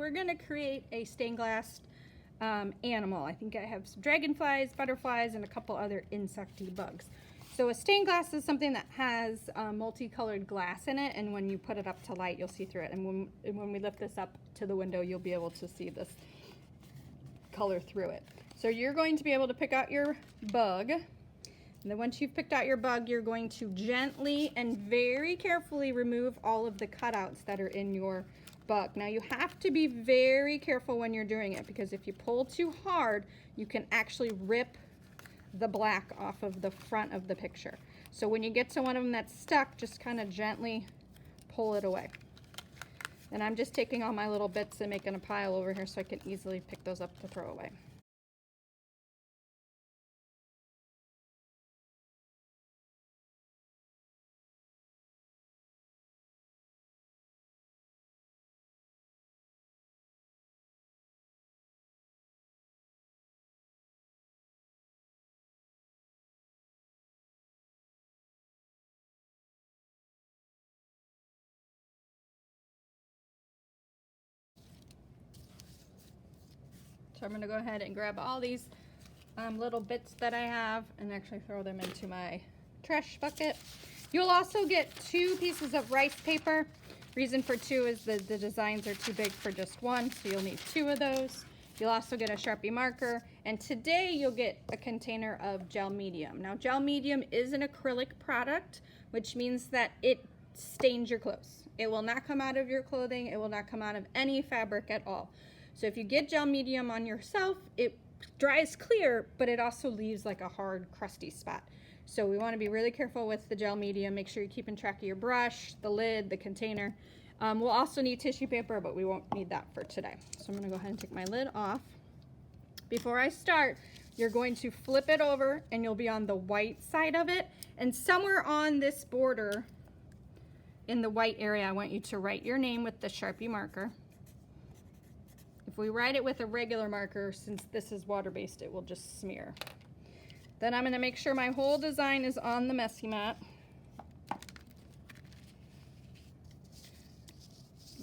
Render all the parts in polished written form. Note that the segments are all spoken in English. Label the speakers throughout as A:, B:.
A: we're gonna create a stained glass animal. I think I have some dragonflies, butterflies, and a couple other insecty bugs. So a stained glass is something that has multicolored glass in it, and when you put it up to light, you'll see through it. And when we lift this up to the window, you'll be able to see this color through it. So you're going to be able to pick out your bug. And then once you've picked out your bug, you're going to gently and very carefully remove all of the cutouts that are in your bug. Now you have to be very careful when you're doing it, because if you pull too hard, you can actually rip the black off of the front of the picture. So when you get to one of them that's stuck, just kind of gently pull it away. And I'm just taking all my little bits and making a pile over here so I can easily pick those up to throw away. So I'm going to go ahead and grab all these little bits that I have and actually throw them into my trash bucket. You'll also get 2 pieces of rice paper. Reason for 2 is the designs are too big for just one, so you'll need 2 of those. You'll also get a Sharpie marker, and today you'll get a container of gel medium. Now gel medium is an acrylic product, which means that it stains your clothes. It will not come out of your clothing. It will not come out of any fabric at all. So if you get gel medium on yourself, it dries clear, but it also leaves like a hard, crusty spot. So we want to be really careful with the gel medium. Make sure you're keeping track of your brush, the lid, the container. We'll also need tissue paper, but we won't need that for today. So I'm going to go ahead and take my lid off. Before I start, you're going to flip it over and you'll be on the white side of it. And somewhere on this border, in the white area, I want you to write your name with the Sharpie marker. If we write it with a regular marker, since this is water-based, it will just smear. Then I'm going to make sure my whole design is on the messy mat.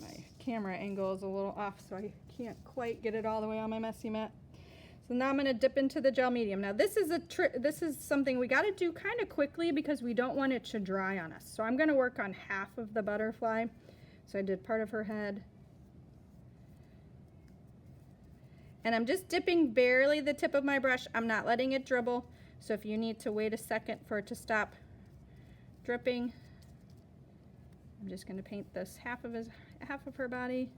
A: My camera angle is a little off, so I can't quite get it all the way on my messy mat. So now I'm going to dip into the gel medium. Now this is something we got to do kind of quickly because we don't want it to dry on us. So I'm going to work on half of the butterfly. So I did part of her head. And I'm just dipping barely the tip of my brush. I'm not letting it dribble. So if you need to wait a second for it to stop dripping, I'm just going to paint this half of her body.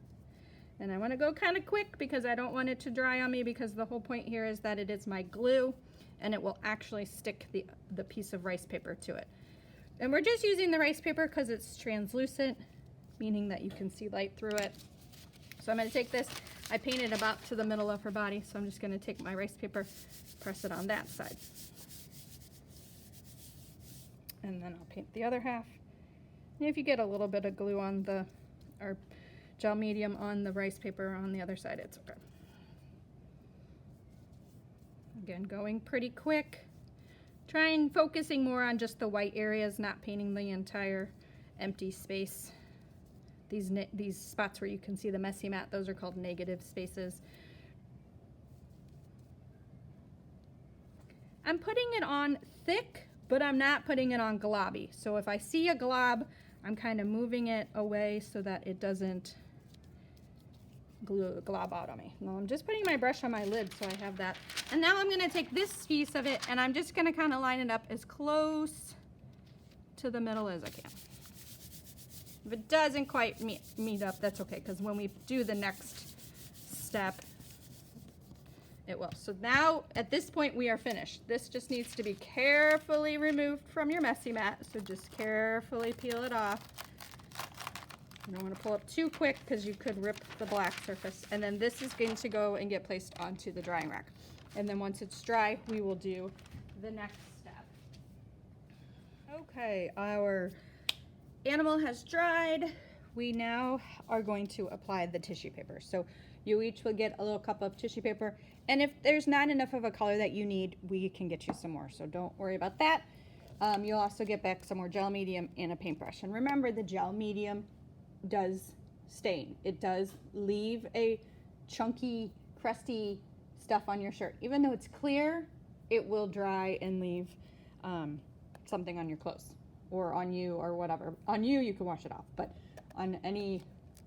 A: And I want to go kind of quick because I don't want it to dry on me, because the whole point here is that it is my glue and it will actually stick the piece of rice paper to it. And we're just using the rice paper because it's translucent, meaning that you can see light through it. So I'm going to take this. I painted about to the middle of her body, so I'm just going to take my rice paper, press it on that side. And then I'll paint the other half. And if you get a little bit of glue on or gel medium on the rice paper on the other side, it's okay. Again, going pretty quick. Trying focusing more on just the white areas, not painting the entire empty space. These spots where you can see the messy mat, those are called negative spaces. I'm putting it on thick, but I'm not putting it on globby. So if I see a glob, I'm kind of moving it away so that it doesn't glob out on me. Now I'm just putting my brush on my lid so I have that. And now I'm going to take this piece of it and I'm just going to kind of line it up as close to the middle as I can. If it doesn't quite meet up, that's okay, because when we do the next step, it will. So now, at this point, we are finished. This just needs to be carefully removed from your messy mat, so just carefully peel it off. You don't want to pull up too quick because you could rip the black surface. And then this is going to go and get placed onto the drying rack. And then once it's dry, we will do the next step. Okay, our animal has dried. We now are going to apply the tissue paper. So you each will get a little cup of tissue paper, and if there's not enough of a color that you need, we can get you some more, so don't worry about that. You'll also get back some more gel medium and a paintbrush. And remember, the gel medium does stain. It does leave a chunky, crusty stuff on your shirt. Even though it's clear, it will dry and leave something on your clothes or on you or whatever. On you, you can wash it off, but on any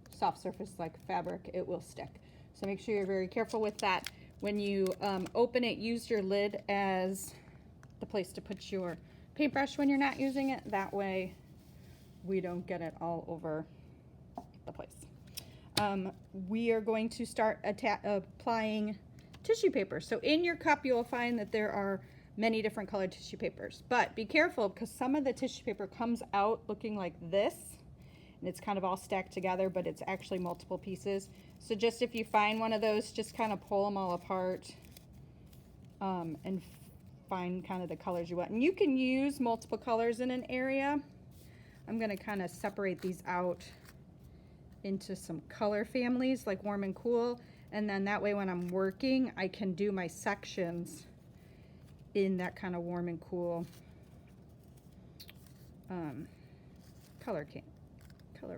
A: soft surface like fabric, it will stick. So make sure you're very careful with that. When you open it, use your lid as the place to put your paintbrush when you're not using it. That way we don't get it all over the place. We are going to start applying tissue paper. So in your cup, you will find that there are many different colored tissue papers, but be careful because some of the tissue paper comes out looking like this, and it's kind of all stacked together, but it's actually multiple pieces. So just if you find one of those, just kind of pull them all apart and find kind of the colors you want. And you can use multiple colors in an area. I'm going to kind of separate these out into some color families like warm and cool, and then that way when I'm working I can do my sections in that kind of warm and cool color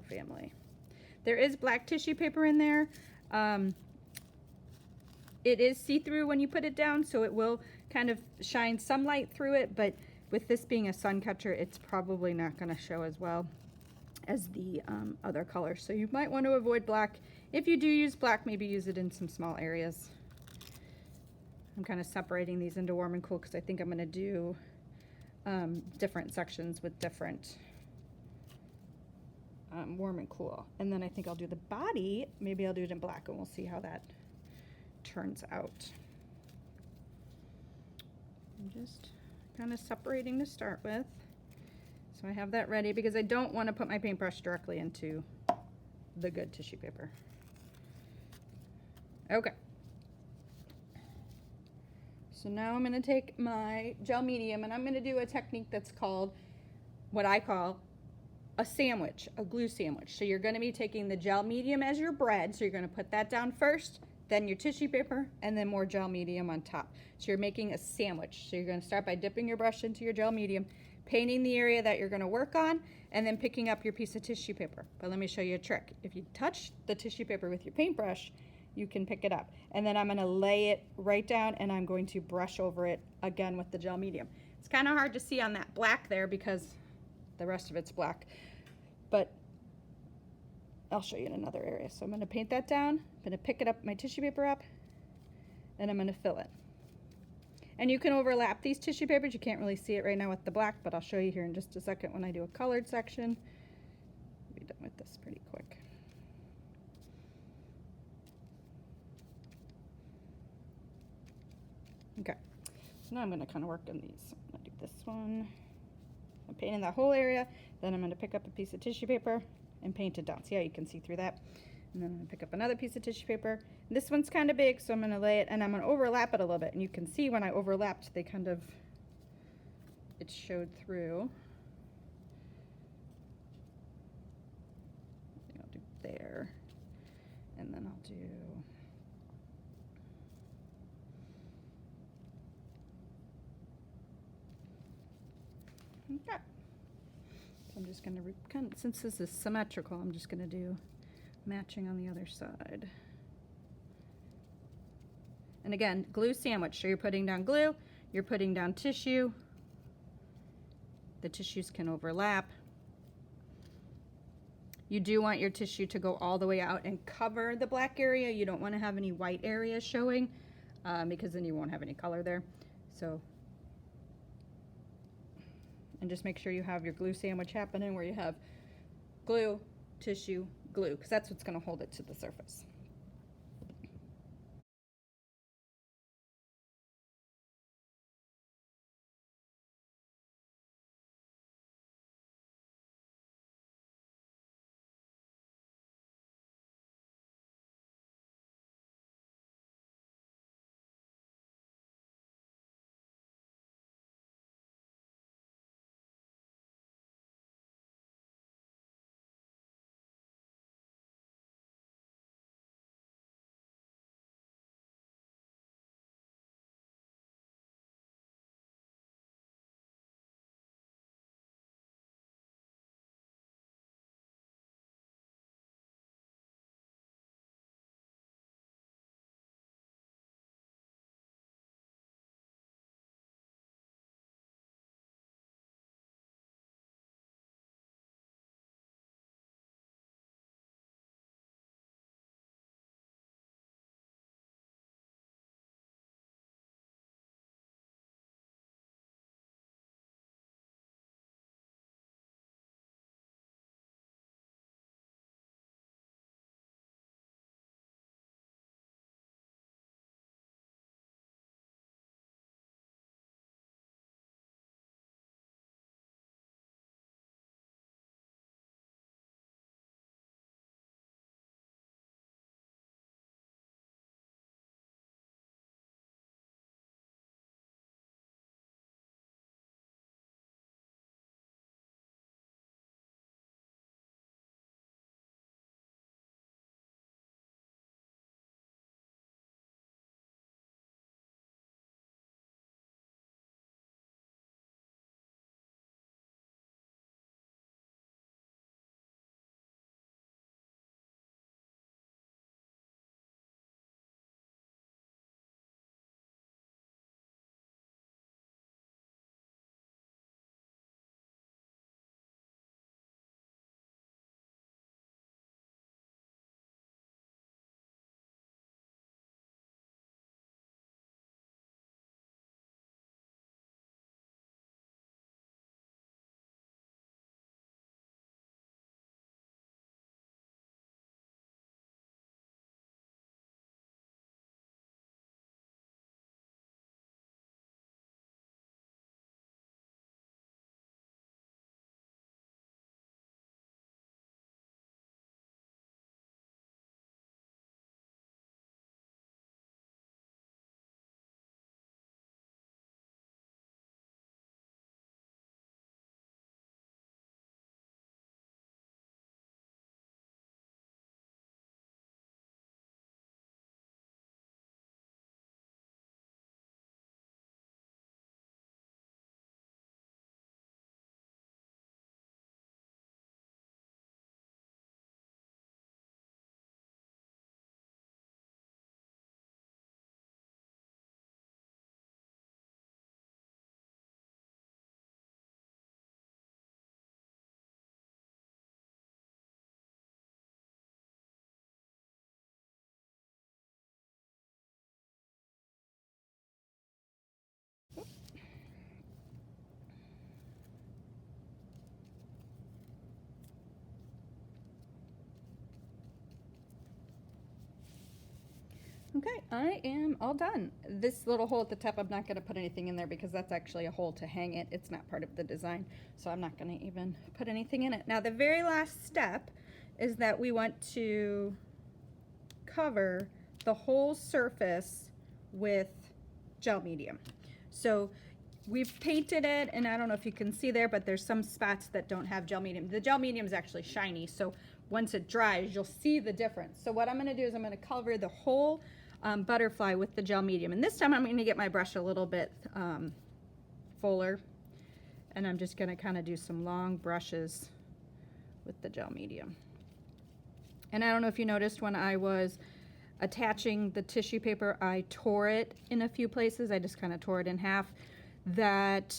A: family. There is black tissue paper in there. It is see-through when you put it down, so it will kind of shine some light through it, but with this being a sun catcher, it's probably not going to show as well as the other colors. So you might want to avoid black. If you do use black, maybe use it in some small areas. I'm kind of separating these into warm and cool because I think I'm going to do different sections with different warm and cool. And then I think I'll do the body. Maybe I'll do it in black and we'll see how that turns out. I'm just kind of separating to start with. So I have that ready because I don't want to put my paintbrush directly into the good tissue paper. Okay. So now I'm going to take my gel medium and I'm going to do a technique that's called what I call a sandwich, a glue sandwich. So you're going to be taking the gel medium as your bread. So you're going to put that down first, then your tissue paper, and then more gel medium on top. So you're making a sandwich. So you're going to start by dipping your brush into your gel medium, painting the area that you're going to work on, and then picking up your piece of tissue paper. But let me show you a trick. If you touch the tissue paper with your paintbrush, you can pick it up. And then I'm going to lay it right down and I'm going to brush over it again with the gel medium. It's kind of hard to see on that black there because the rest of it's black, but I'll show you in another area. So I'm going to paint that down. I'm going to pick it up, my tissue paper up, and I'm going to fill it. And you can overlap these tissue papers. You can't really see it right now with the black, but I'll show you here in just a second when I do a colored section. I'll be done with this pretty quick. Okay, so now I'm going to kind of work on these. I'm going to do this one. I'm painting that whole area. Then I'm going to pick up a piece of tissue paper and paint it down. See how you can see through that? And then I'm going to pick up another piece of tissue paper. This one's kind of big, so I'm going to lay it, and I'm going to overlap it a little bit. And you can see when I overlapped, they kind of, it showed through. I think I'll do there. And then I'll do, okay. So I'm just going to, since this is symmetrical, I'm just going to do matching on the other side. And again, glue sandwich. So you're putting down glue, you're putting down tissue. The tissues can overlap. You do want your tissue to go all the way out and cover the black area. You don't want to have any white areas showing because then you won't have any color there. So, and just make sure you have your glue sandwich happening where you have glue, tissue, glue, because that's what's going to hold it to the surface. Okay, I am all done. This little hole at the top, I'm not gonna put anything in there because that's actually a hole to hang it. It's not part of the design, so I'm not gonna even put anything in it. Now, the very last step is that we want to cover the whole surface with gel medium. So we've painted it, and I don't know if you can see there, but there's some spots that don't have gel medium. The gel medium is actually shiny, so once it dries, you'll see the difference. So what I'm gonna do is I'm gonna cover the whole butterfly with the gel medium. And this time I'm gonna get my brush a little bit fuller, and I'm just gonna kind of do some long brushes with the gel medium. And I don't know if you noticed when I was attaching the tissue paper, I tore it in a few places. I just kind of tore it in half. That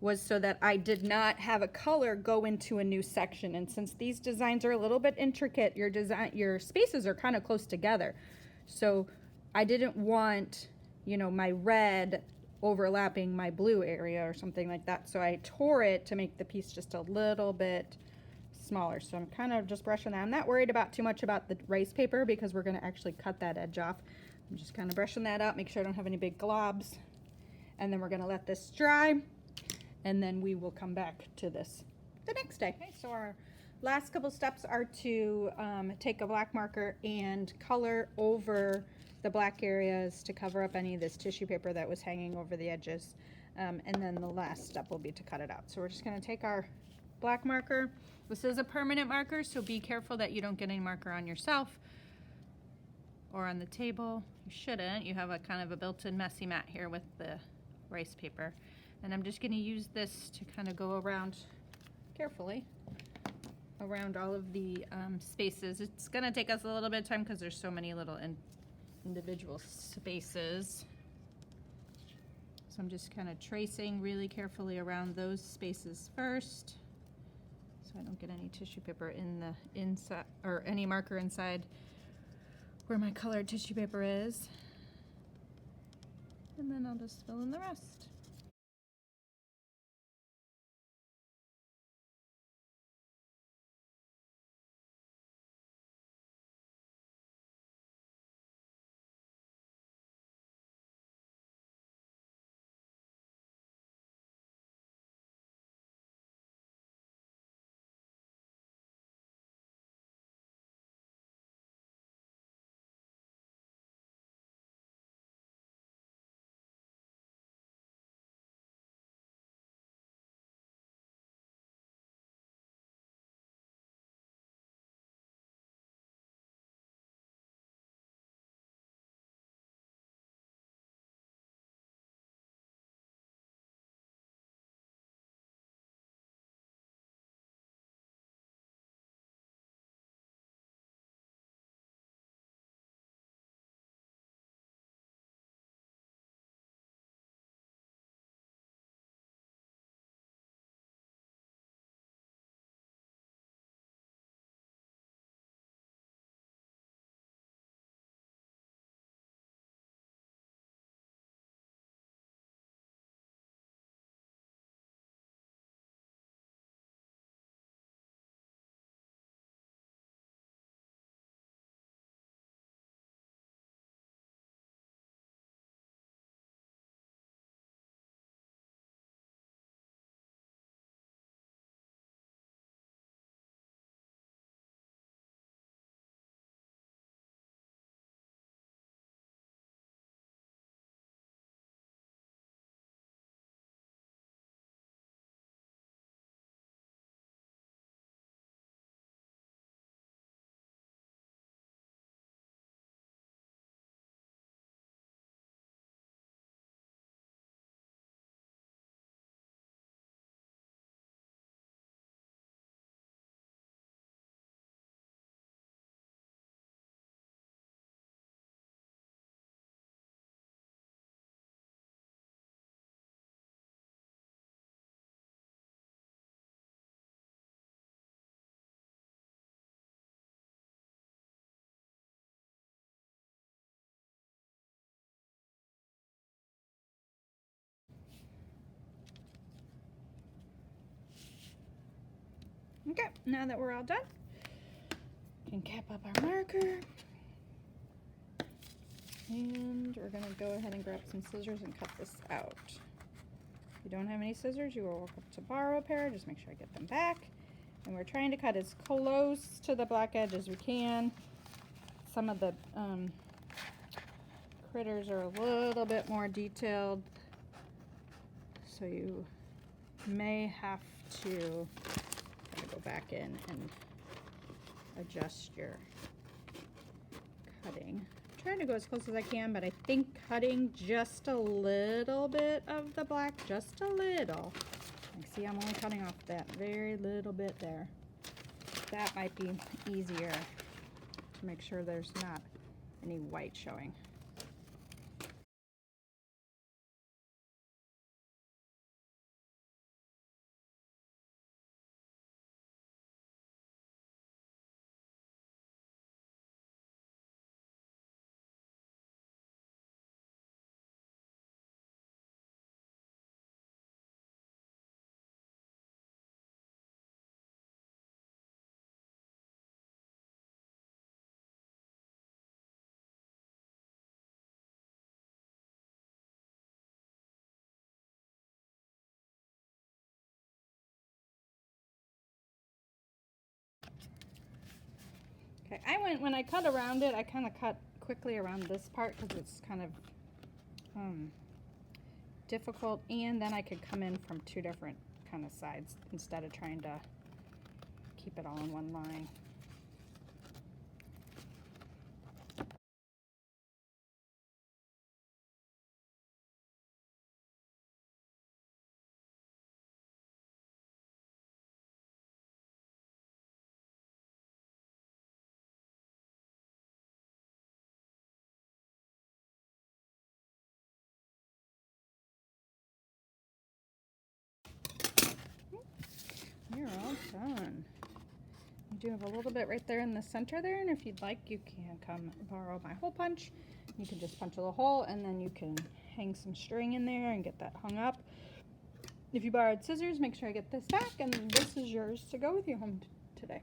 A: was so that I did not have a color go into a new section. And since these designs are a little bit intricate, your spaces are kind of close together. So I didn't want, you know, my red overlapping my blue area or something like that. So I tore it to make the piece just a little bit smaller. So I'm kind of just brushing that. I'm not worried about too much about the rice paper because we're going to actually cut that edge off. I'm just kind of brushing that out, make sure I don't have any big globs. And then we're going to let this dry, and then we will come back to this the next day. Okay, so our last couple steps are to take a black marker and color over the black areas to cover up any of this tissue paper that was hanging over the edges. And then the last step will be to cut it out. So we're just going to take our black marker. This is a permanent marker, so be careful that you don't get any marker on yourself or on the table. You shouldn't. You have a kind of a built-in messy mat here with the rice paper. And I'm just going to use this to kind of go around carefully around all of the spaces. It's going to take us a little bit of time because there's so many little individual spaces. So I'm just kind of tracing really carefully around those spaces first, so I don't get any tissue paper in the inside or any marker inside where my colored tissue paper is. And then I'll just fill in the rest. Okay, now that we're all done, we can cap up our marker. And we're gonna go ahead and grab some scissors and cut this out. If you don't have any scissors, you will walk up to borrow a pair. Just make sure I get them back. And we're trying to cut as close to the black edge as we can. Some of the critters are a little bit more detailed, so you may have to go back in and adjust your cutting. I'm trying to go as close as I can, but I think cutting just a little bit of the black, just a little. Like, see, I'm only cutting off that very little bit there. That might be easier to make sure there's not any white showing. Okay, when I cut around it, I kind of cut quickly around this part because it's kind of difficult, and then I could come in from two different kind of sides instead of trying to keep it all in one line. You're all done. You do have a little bit right there in the center there, and if you'd like, you can come borrow my hole punch. You can just punch a little hole, and then you can hang some string in there and get that hung up. If you borrowed scissors, make sure I get this back, and this is yours to go with you home today.